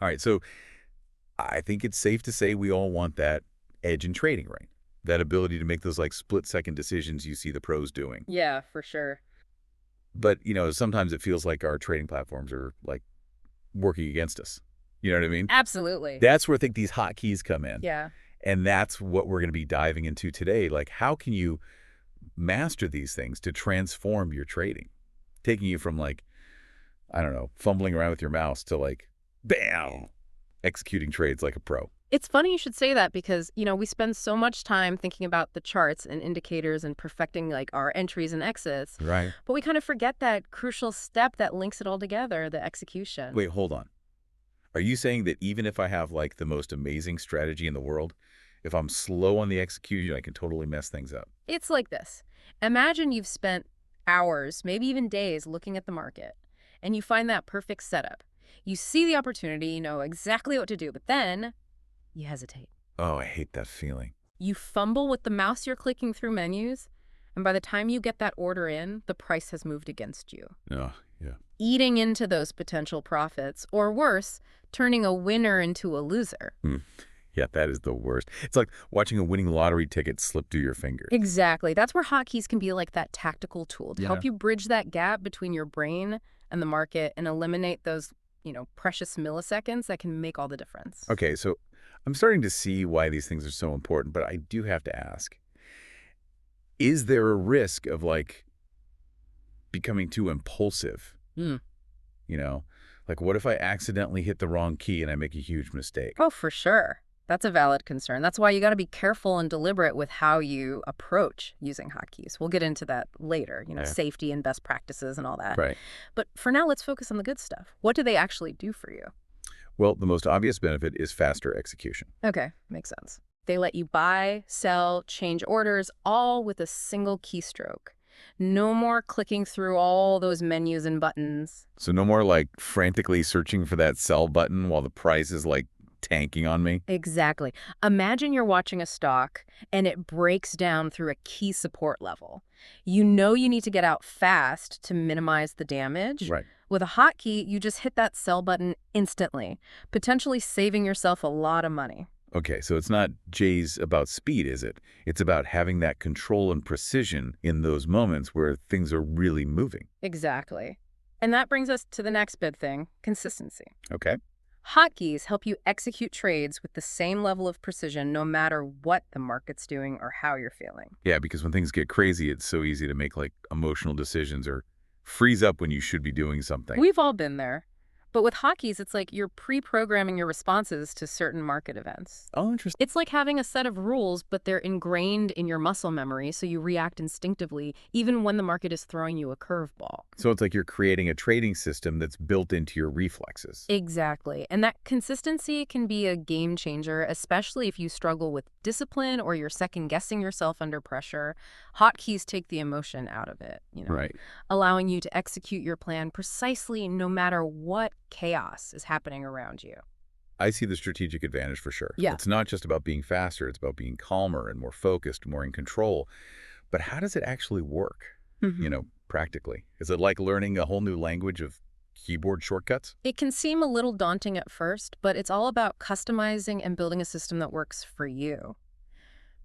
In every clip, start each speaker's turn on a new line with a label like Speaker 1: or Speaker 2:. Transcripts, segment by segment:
Speaker 1: All right, so I think it's safe to say we all want that edge in trading, right? That ability to make those like split-second decisions you see the pros doing.
Speaker 2: Yeah, for sure.
Speaker 1: But, sometimes it feels like our trading platforms are like working against us. You know what I mean?
Speaker 2: Absolutely.
Speaker 1: That's where I think these hotkeys come in.
Speaker 2: Yeah.
Speaker 1: And that's what we're going to be diving into today. Like, how can you master these things to transform your trading? Taking you from like, I don't know, fumbling around with your mouse to like, bam, executing trades like a pro.
Speaker 2: It's funny you should say that because, we spend so much time thinking about the charts and indicators and perfecting like our entries and exits,
Speaker 1: Right.
Speaker 2: but we kind of forget that crucial step that links it all together, the execution.
Speaker 1: Wait, hold on. Are you saying that even if I have like the most amazing strategy in the world, if I'm slow on the execution, I can totally mess things up?
Speaker 2: It's like this. Imagine you've spent hours, maybe even days looking at the market, and you find that perfect setup. You see the opportunity, you know exactly what to do, but then you hesitate.
Speaker 1: Oh, I hate that feeling.
Speaker 2: You fumble with the mouse you're clicking through menus, and by the time you get that order in, the price has moved against you,
Speaker 1: Oh, yeah.
Speaker 2: eating into those potential profits, or worse, turning a winner into a loser.
Speaker 1: Hmm. Yeah, that is the worst. It's like watching a winning lottery ticket slip through your fingers.
Speaker 2: Exactly. That's where hotkeys can be like that tactical tool to
Speaker 1: Yeah.
Speaker 2: help you bridge that gap between your brain and the market and eliminate those, precious milliseconds that can make all the difference.
Speaker 1: Okay, so I'm starting to see why these things are so important, but I do have to ask, is there a risk of like becoming too impulsive?
Speaker 2: Hmm.
Speaker 1: You know, like what if I accidentally hit the wrong key and I make a huge mistake?
Speaker 2: Oh, for sure. That's a valid concern. That's why you got to be careful and deliberate with how you approach using hotkeys. We'll get into that later,
Speaker 1: Yeah.
Speaker 2: safety and best practices and all that.
Speaker 1: Right.
Speaker 2: But for now, let's focus on the good stuff. What do they actually do for you?
Speaker 1: Well, the most obvious benefit is faster execution.
Speaker 2: Okay, makes sense. They let you buy, sell, change orders, all with a single keystroke. No more clicking through all those menus and buttons.
Speaker 1: So no more like frantically searching for that sell button while the price is like tanking on me.
Speaker 2: Exactly. Imagine you're watching a stock and it breaks down through a key support level. You know you need to get out fast to minimize the damage.
Speaker 1: Right.
Speaker 2: With a hotkey, you just hit that sell button instantly, potentially saving yourself a lot of money.
Speaker 1: Okay, so it's not Jay's about speed, is it? It's about having that control and precision in those moments where things are really moving.
Speaker 2: Exactly. And that brings us to the next big thing, consistency.
Speaker 1: Okay.
Speaker 2: Hotkeys help you execute trades with the same level of precision no matter what the market's doing or how you're feeling.
Speaker 1: Yeah, because when things get crazy, it's so easy to make like emotional decisions or freeze up when you should be doing something.
Speaker 2: We've all been there. But with hotkeys, it's like you're pre-programming your responses to certain market events.
Speaker 1: Oh, interesting.
Speaker 2: It's like having a set of rules, but they're ingrained in your muscle memory, so you react instinctively, even when the market is throwing you a curveball.
Speaker 1: So it's like you're creating a trading system that's built into your reflexes.
Speaker 2: Exactly. And that consistency can be a game changer, especially if you struggle with discipline or you're second guessing yourself under pressure. Hotkeys take the emotion out of it,
Speaker 1: Right.
Speaker 2: allowing you to execute your plan precisely no matter what chaos is happening around you.
Speaker 1: I see the strategic advantage for sure.
Speaker 2: Yeah.
Speaker 1: It's not just about being faster, it's about being calmer and more focused, more in control. But how does it actually work,
Speaker 2: Mhm.
Speaker 1: practically? Is it like learning a whole new language of keyboard shortcuts?
Speaker 2: It can seem a little daunting at first, but it's all about customizing and building a system that works for you.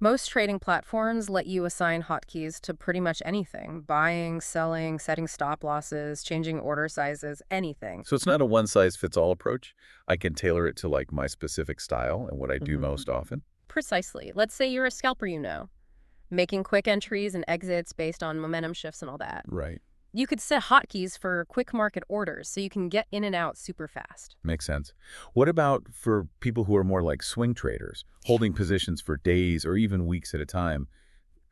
Speaker 2: Most trading platforms let you assign hotkeys to pretty much anything: buying, selling, setting stop losses, changing order sizes, anything.
Speaker 1: So it's not a one-size-fits-all approach. I can tailor it to like my specific style and what I do
Speaker 2: Mhm.
Speaker 1: most often.
Speaker 2: Precisely. Let's say you're a scalper, making quick entries and exits based on momentum shifts and all that.
Speaker 1: Right.
Speaker 2: You could set hotkeys for quick market orders so you can get in and out super fast.
Speaker 1: Makes sense. What about for people who are more like swing traders, holding positions for days or even weeks at a time?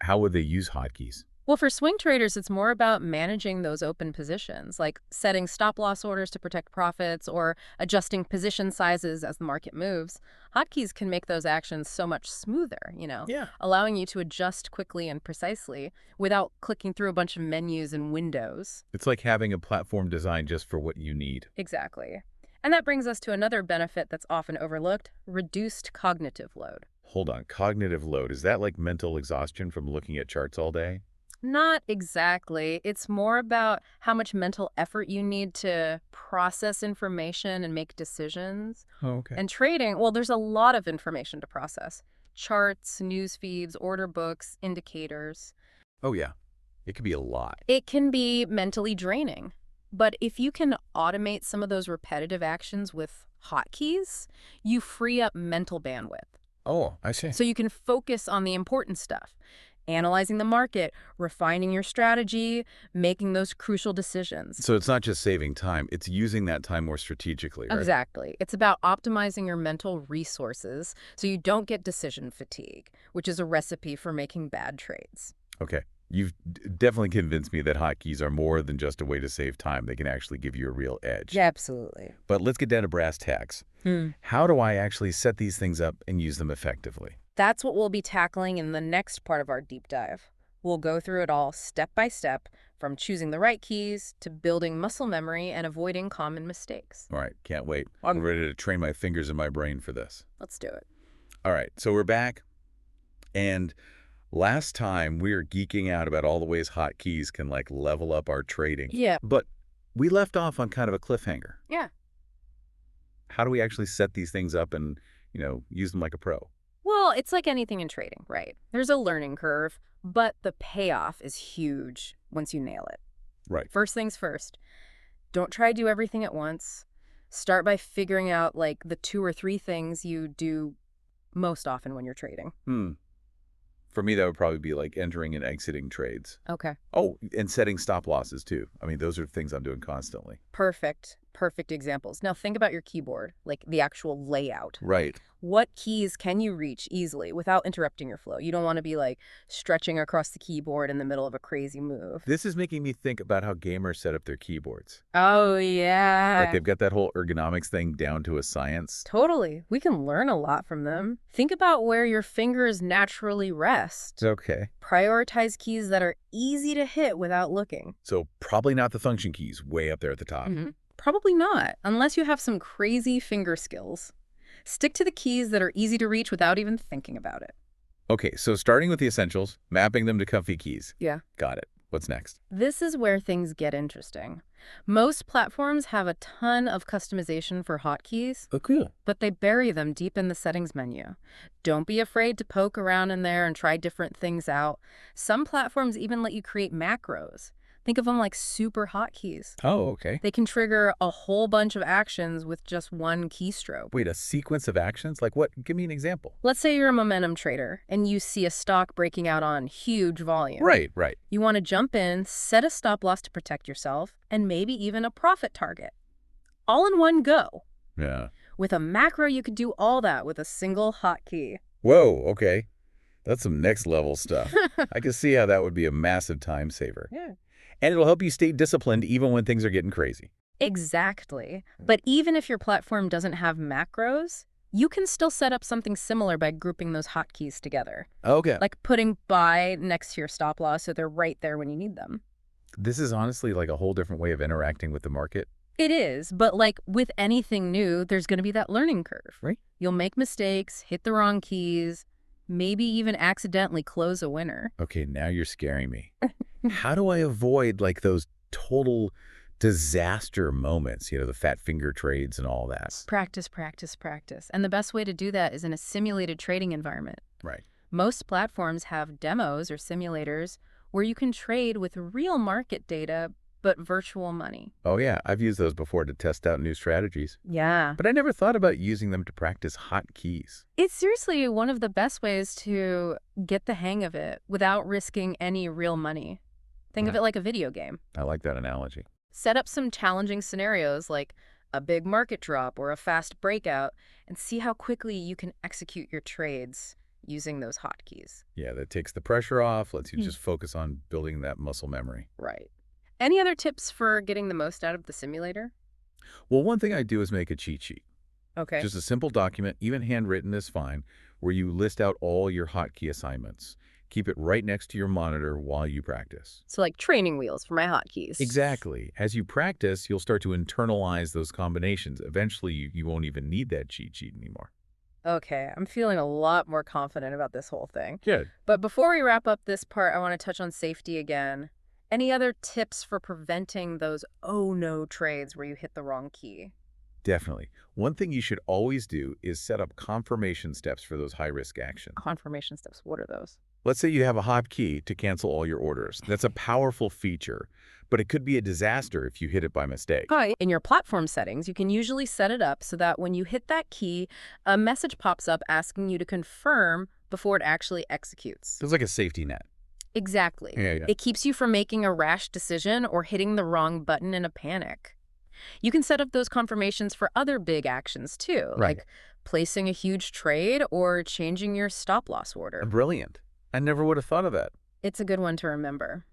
Speaker 1: How would they use hotkeys?
Speaker 2: Well, for swing traders, it's more about managing those open positions, like setting stop loss orders to protect profits or adjusting position sizes as the market moves. Hotkeys can make those actions so much smoother,
Speaker 1: Yeah.
Speaker 2: allowing you to adjust quickly and precisely without clicking through a bunch of menus and windows.
Speaker 1: It's like having a platform designed just for what you need.
Speaker 2: Exactly. And that brings us to another benefit that's often overlooked: reduced cognitive load.
Speaker 1: Hold on, cognitive load, is that like mental exhaustion from looking at charts all day?
Speaker 2: Not exactly. It's more about how much mental effort you need to process information and make decisions.
Speaker 1: Oh, okay.
Speaker 2: And trading, well, there's a lot of information to process. Charts, news feeds, order books, indicators.
Speaker 1: Oh, yeah. It could be a lot.
Speaker 2: It can be mentally draining. But if you can automate some of those repetitive actions with hotkeys, you free up mental bandwidth.
Speaker 1: Oh, I see.
Speaker 2: So you can focus on the important stuff, analyzing the market, refining your strategy, making those crucial decisions.
Speaker 1: So it's not just saving time, it's using that time more strategically, right?
Speaker 2: Exactly. It's about optimizing your mental resources so you don't get decision fatigue, which is a recipe for making bad trades.
Speaker 1: Okay. You've definitely convinced me that hotkeys are more than just a way to save time. They can actually give you a real edge.
Speaker 2: Yeah, absolutely.
Speaker 1: But let's get down to brass tacks. How do I actually set these things up and use them effectively?
Speaker 2: That's what we'll be tackling in the next part of our deep dive. We'll go through it all step by step, from choosing the right keys to building muscle memory and avoiding common mistakes.
Speaker 1: All right, can't wait. I'm ready to train my fingers and my brain for this.
Speaker 2: Let's do it.
Speaker 1: All right, so we're back. And last time we were geeking out about all the ways hotkeys can like level up our trading.
Speaker 2: Yeah.
Speaker 1: But we left off on kind of a cliffhanger.
Speaker 2: Yeah.
Speaker 1: How do we actually set these things up and, use them like a pro?
Speaker 2: Well, it's like anything in trading, right? There's a learning curve, but the payoff is huge once you nail it.
Speaker 1: Right.
Speaker 2: First things first, don't try to do everything at once. Start by figuring out like the 2 or 3 things you do most often when you're trading.
Speaker 1: For me, that would probably be like entering and exiting trades.
Speaker 2: Okay.
Speaker 1: Oh, and setting stop losses too. I mean, those are things I'm doing constantly.
Speaker 2: Perfect. Perfect examples. Now think about your keyboard, like the actual layout.
Speaker 1: Right.
Speaker 2: What keys can you reach easily without interrupting your flow? You don't want to be like stretching across the keyboard in the middle of a crazy move.
Speaker 1: This is making me think about how gamers set up their keyboards.
Speaker 2: Oh, yeah.
Speaker 1: Like they've got that whole ergonomics thing down to a science.
Speaker 2: Totally. We can learn a lot from them. Think about where your fingers naturally rest.
Speaker 1: Okay.
Speaker 2: Prioritize keys that are easy to hit without looking.
Speaker 1: So probably not the function keys way up there at the top.
Speaker 2: Probably not, unless you have some crazy finger skills. Stick to the keys that are easy to reach without even thinking about it.
Speaker 1: Okay, so starting with the essentials, mapping them to comfy keys.
Speaker 2: Yeah.
Speaker 1: Got it. What's next?
Speaker 2: This is where things get interesting. Most platforms have a ton of customization for hotkeys,
Speaker 1: Oh, cool.
Speaker 2: but they bury them deep in the settings menu. Don't be afraid to poke around in there and try different things out. Some platforms even let you create macros. Think of them like super hotkeys.
Speaker 1: Oh, okay.
Speaker 2: They can trigger a whole bunch of actions with just one keystroke.
Speaker 1: Wait, a sequence of actions? Like what? Give me an example.
Speaker 2: Let's say you're a momentum trader and you see a stock breaking out on huge volume.
Speaker 1: Right.
Speaker 2: You want to jump in, set a stop loss to protect yourself, and maybe even a profit target. All in one go.
Speaker 1: Yeah.
Speaker 2: With a macro, you could do all that with a single hotkey.
Speaker 1: Whoa, okay. That's some next level stuff. I can see how that would be a massive time saver.
Speaker 2: Yeah.
Speaker 1: And it'll help you stay disciplined even when things are getting crazy.
Speaker 2: Exactly. But even if your platform doesn't have macros, you can still set up something similar by grouping those hotkeys together.
Speaker 1: Okay.
Speaker 2: Like putting buy next to your stop loss so they're right there when you need them.
Speaker 1: This is honestly like a whole different way of interacting with the market.
Speaker 2: It is, but like with anything new, there's going to be that learning curve.
Speaker 1: Right.
Speaker 2: You'll make mistakes, hit the wrong keys, maybe even accidentally close a winner.
Speaker 1: Okay, now you're scaring me. How do I avoid like those total disaster moments, the fat finger trades and all that?
Speaker 2: Practice, practice, practice. And the best way to do that is in a simulated trading environment.
Speaker 1: Right.
Speaker 2: Most platforms have demos or simulators where you can trade with real market data, but virtual money.
Speaker 1: Oh yeah, I've used those before to test out new strategies.
Speaker 2: Yeah.
Speaker 1: But I never thought about using them to practice hotkeys.
Speaker 2: It's seriously one of the best ways to get the hang of it without risking any real money. Think of it like a video game.
Speaker 1: I like that analogy.
Speaker 2: Set up some challenging scenarios like a big market drop or a fast breakout and see how quickly you can execute your trades using those hotkeys.
Speaker 1: Yeah, that takes the pressure off, lets you just focus on building that muscle memory.
Speaker 2: Right. Any other tips for getting the most out of the simulator?
Speaker 1: Well, one thing I do is make a cheat sheet.
Speaker 2: Okay.
Speaker 1: Just a simple document, even handwritten is fine, where you list out all your hotkey assignments. Keep it right next to your monitor while you practice.
Speaker 2: So like training wheels for my hotkeys.
Speaker 1: Exactly. As you practice, you'll start to internalize those combinations. Eventually, you won't even need that cheat sheet anymore.
Speaker 2: Okay, I'm feeling a lot more confident about this whole thing.
Speaker 1: Good.
Speaker 2: But before we wrap up this part, I want to touch on safety again. Any other tips for preventing those oh no trades where you hit the wrong key?
Speaker 1: Definitely. One thing you should always do is set up confirmation steps for those high-risk actions.
Speaker 2: Confirmation steps, what are those?
Speaker 1: Let's say you have a hotkey to cancel all your orders. That's a powerful feature, but it could be a disaster if you hit it by mistake.
Speaker 2: Hi. In your platform settings, you can usually set it up so that when you hit that key, a message pops up asking you to confirm before it actually executes.
Speaker 1: It's like a safety net.
Speaker 2: Exactly.
Speaker 1: Yeah.
Speaker 2: It keeps you from making a rash decision or hitting the wrong button in a panic. You can set up those confirmations for other big actions too,
Speaker 1: Right.
Speaker 2: like placing a huge trade or changing your stop-loss order.
Speaker 1: Brilliant. I never would have thought of that.
Speaker 2: It's a good one to remember.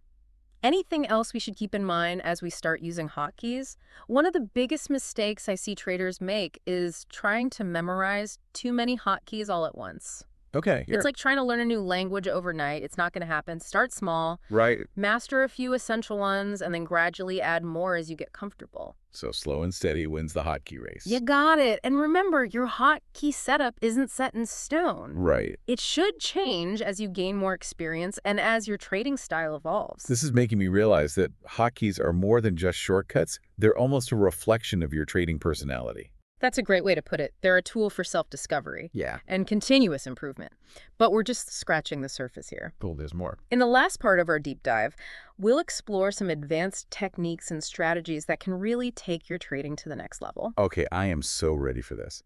Speaker 2: Anything else we should keep in mind as we start using hotkeys? One of the biggest mistakes I see traders make is trying to memorize too many hotkeys all at once.
Speaker 1: Okay,
Speaker 2: It's like trying to learn a new language overnight. It's not going to happen. Start small,
Speaker 1: right.
Speaker 2: master a few essential ones, and then gradually add more as you get comfortable.
Speaker 1: So slow and steady wins the hotkey race.
Speaker 2: You got it. And remember, your hotkey setup isn't set in stone.
Speaker 1: Right.
Speaker 2: It should change as you gain more experience and as your trading style evolves.
Speaker 1: This is making me realize that hotkeys are more than just shortcuts. They're almost a reflection of your trading personality.
Speaker 2: That's a great way to put it. They're a tool for self-discovery
Speaker 1: Yeah.
Speaker 2: and continuous improvement. But we're just scratching the surface here.
Speaker 1: Cool, there's more.
Speaker 2: In the last part of our deep dive, we'll explore some advanced techniques and strategies that can really take your trading to the next level.
Speaker 1: Okay, I am so ready for this.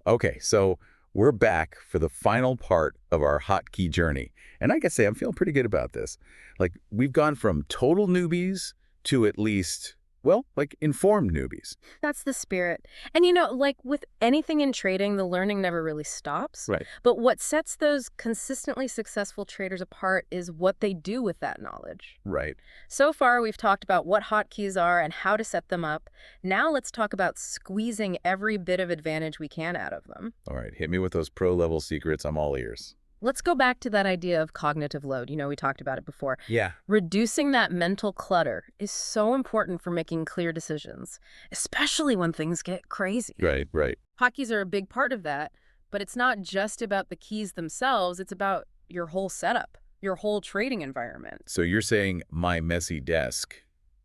Speaker 1: Okay, so we're back for the final part of our hotkey journey. And I gotta say, I'm feeling pretty good about this. Like, we've gone from total newbies to at least, well, like informed newbies.
Speaker 2: That's the spirit. And like with anything in trading, the learning never really stops.
Speaker 1: Right.
Speaker 2: But what sets those consistently successful traders apart is what they do with that knowledge.
Speaker 1: Right.
Speaker 2: So far, we've talked about what hotkeys are and how to set them up. Now let's talk about squeezing every bit of advantage we can out of them.
Speaker 1: All right, hit me with those pro-level secrets. I'm all ears.
Speaker 2: Let's go back to that idea of cognitive load. We talked about it before.
Speaker 1: Yeah.
Speaker 2: Reducing that mental clutter is so important for making clear decisions, especially when things get crazy.
Speaker 1: Right.
Speaker 2: Hotkeys are a big part of that, but it's not just about the keys themselves. It's about your whole setup, your whole trading environment.
Speaker 1: So you're saying my messy desk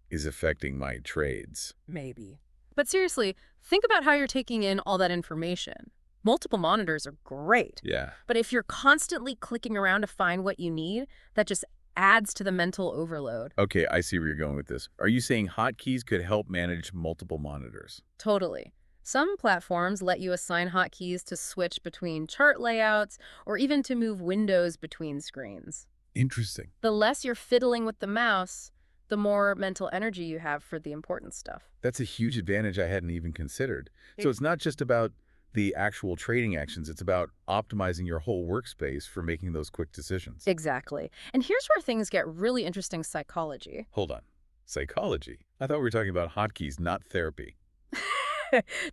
Speaker 1: is affecting my trades.
Speaker 2: Maybe. But seriously, think about how you're taking in all that information. Multiple monitors are great.
Speaker 1: Yeah.
Speaker 2: But if you're constantly clicking around to find what you need, that just adds to the mental overload.
Speaker 1: Okay, I see where you're going with this. Are you saying hotkeys could help manage multiple monitors?
Speaker 2: Totally. Some platforms let you assign hotkeys to switch between chart layouts or even to move windows between screens.
Speaker 1: Interesting.
Speaker 2: The less you're fiddling with the mouse, the more mental energy you have for the important stuff.
Speaker 1: That's a huge advantage I hadn't even considered. So it's not just about the actual trading actions. It's about optimizing your whole workspace for making those quick decisions.
Speaker 2: Exactly. And here's where things get really interesting psychology.
Speaker 1: Hold on. Psychology? I thought we were talking about hotkeys, not therapy.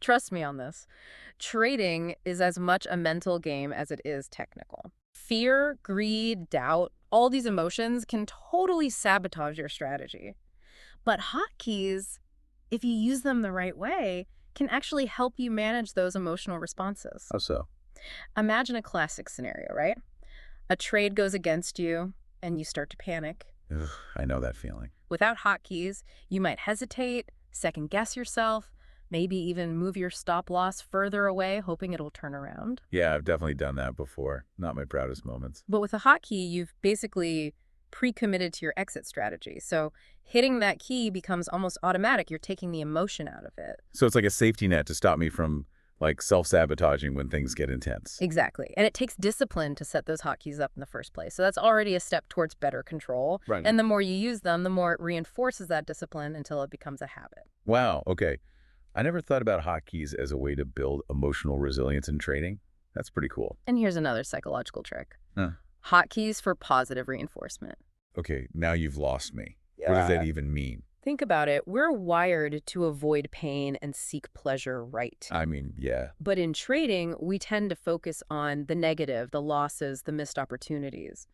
Speaker 2: Trust me on this. Trading is as much a mental game as it is technical. Fear, greed, doubt, all these emotions can totally sabotage your strategy. But hotkeys, if you use them the right way, can actually help you manage those emotional responses.
Speaker 1: How so?
Speaker 2: Imagine a classic scenario, right? A trade goes against you and you start to panic.
Speaker 1: Ugh, I know that feeling.
Speaker 2: Without hotkeys, you might hesitate, second guess yourself, maybe even move your stop loss further away, hoping it'll turn around.
Speaker 1: Yeah, I've definitely done that before. Not my proudest moments.
Speaker 2: But with a hotkey, you've basically pre-committed to your exit strategy. So hitting that key becomes almost automatic. You're taking the emotion out of it.
Speaker 1: So it's like a safety net to stop me from like self-sabotaging when things get intense.
Speaker 2: Exactly. And it takes discipline to set those hotkeys up in the first place. So that's already a step towards better control.
Speaker 1: Right.
Speaker 2: And the more you use them, the more it reinforces that discipline until it becomes a habit.
Speaker 1: Wow, okay. I never thought about hotkeys as a way to build emotional resilience in trading. That's pretty cool.
Speaker 2: And here's another psychological trick.
Speaker 1: Huh.
Speaker 2: Hotkeys for positive reinforcement.
Speaker 1: Okay, now you've lost me. What does that even mean?
Speaker 2: Think about it. We're wired to avoid pain and seek pleasure, right?
Speaker 1: I mean, yeah.
Speaker 2: But in trading, we tend to focus on the negative, the losses, the missed opportunities.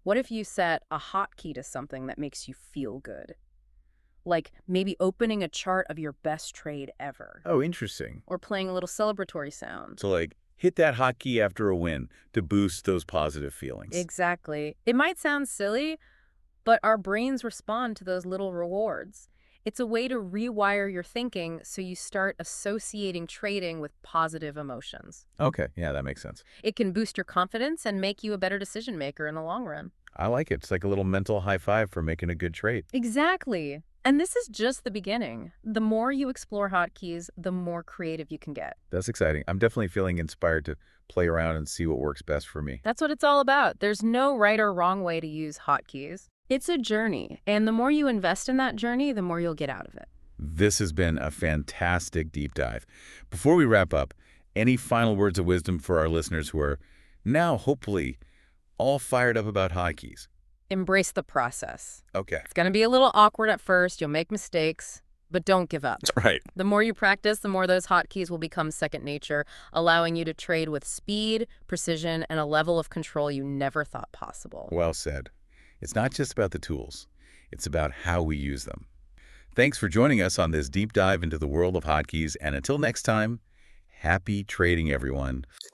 Speaker 2: What if you set a hotkey to something that makes you feel good? Like maybe opening a chart of your best trade ever.
Speaker 1: Oh, interesting.
Speaker 2: Or playing a little celebratory sound.
Speaker 1: So like hit that hotkey after a win to boost those positive feelings.
Speaker 2: Exactly. It might sound silly, but our brains respond to those little rewards. It's a way to rewire your thinking so you start associating trading with positive emotions.
Speaker 1: Okay, yeah, that makes sense.
Speaker 2: It can boost your confidence and make you a better decision maker in the long run.
Speaker 1: I like it. It's like a little mental high five for making a good trade.
Speaker 2: Exactly. And this is just the beginning. The more you explore hotkeys, the more creative you can get.
Speaker 1: That's exciting. I'm definitely feeling inspired to play around and see what works best for me.
Speaker 2: That's what it's all about. There's no right or wrong way to use hotkeys. It's a journey, and the more you invest in that journey, the more you'll get out of it.
Speaker 1: This has been a fantastic deep dive. Before we wrap up, any final words of wisdom for our listeners who are now, hopefully, all fired up about hotkeys?
Speaker 2: Embrace the process.
Speaker 1: Okay.
Speaker 2: It's going to be a little awkward at first. You'll make mistakes, but don't give up.
Speaker 1: Right.
Speaker 2: The more you practice, the more those hotkeys will become second nature, allowing you to trade with speed, precision, and a level of control you never thought possible.
Speaker 1: Well said. It's not just about the tools. It's about how we use them. Thanks for joining us on this deep dive into the world of hotkeys, and until next time, happy trading, everyone.